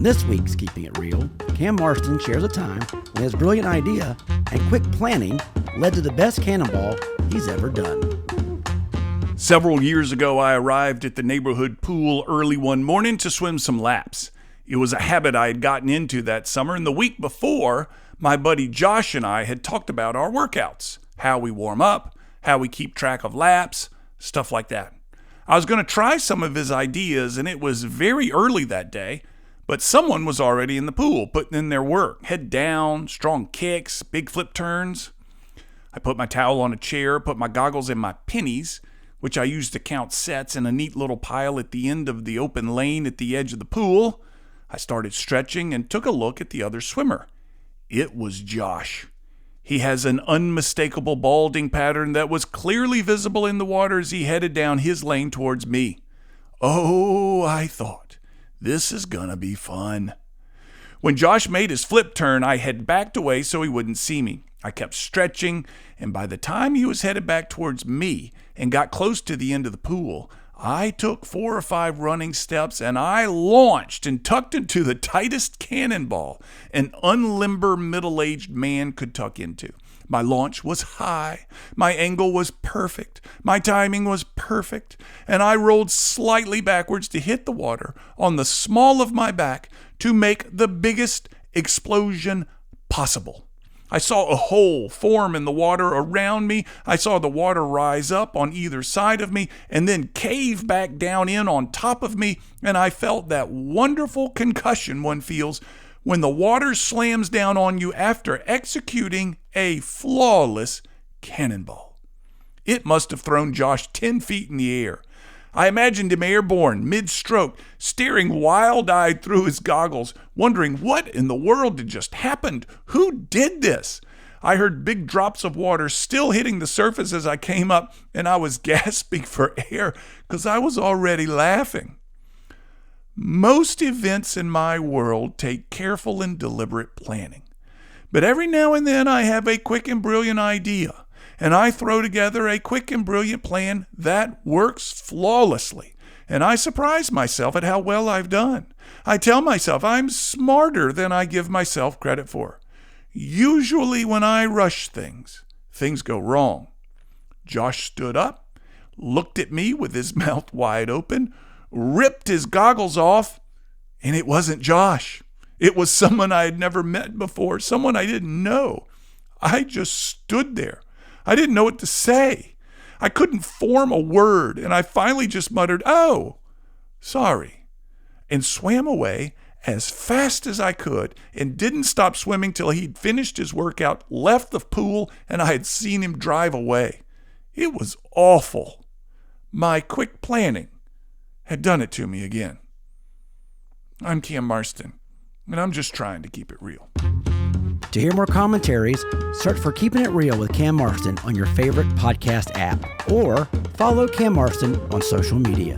On this week's Keeping It Real, Cam Marston shares a time when his brilliant idea and quick planning led to the best cannonball he's ever done. Several years ago, I arrived at the neighborhood pool early one morning to swim some laps. It was a habit I had gotten into that summer, and the week before, my buddy Josh and I had talked about our workouts, how we warm up, how we keep track of laps, stuff like that. I was going to try some of his ideas, and it was very early that day, but someone was already in the pool putting in their work. Head down, strong kicks, big flip turns. I put my towel on a chair, put my goggles in my pennies, which I used to count sets, in a neat little pile at the end of the open lane at the edge of the pool. I started stretching and took a look at the other swimmer. It was Josh. He has an unmistakable balding pattern that was clearly visible in the water as he headed down his lane towards me. Oh, I thought, this is gonna be fun. When Josh made his flip turn, I had backed away so he wouldn't see me. I kept stretching, and by the time he was headed back towards me and got close to the end of the pool, I took 4 or 5 running steps and I launched and tucked into the tightest cannonball an unlimber middle-aged man could tuck into. My launch was high, my angle was perfect, my timing was perfect, and I rolled slightly backwards to hit the water on the small of my back to make the biggest explosion possible. I saw a hole form in the water around me. I saw the water rise up on either side of me and then cave back down in on top of me, and I felt that wonderful concussion one feels when the water slams down on you after executing a flawless cannonball. It must have thrown Josh 10 feet in the air. I imagined him airborne, mid-stroke, staring wild-eyed through his goggles, wondering what in the world had just happened. Who did this? I heard big drops of water still hitting the surface as I came up, and I was gasping for air because I was already laughing. Most events in my world take careful and deliberate planning. But every now and then I have a quick and brilliant idea, and I throw together a quick and brilliant plan that works flawlessly. And I surprise myself at how well I've done. I tell myself I'm smarter than I give myself credit for. Usually when I rush things go wrong. Josh stood up, looked at me with his mouth wide open, ripped his goggles off, and it wasn't Josh. It was someone I had never met before, someone I didn't know. I just stood there. I didn't know what to say. I couldn't form a word, and I finally just muttered, "Oh, sorry," and swam away as fast as I could and didn't stop swimming till he'd finished his workout, left the pool, and I had seen him drive away. It was awful. My quick planning had done it to me again. I'm Cam Marston, and I'm just trying to keep it real. To hear more commentaries, search for Keeping It Real with Cam Marston on your favorite podcast app or follow Cam Marston on social media.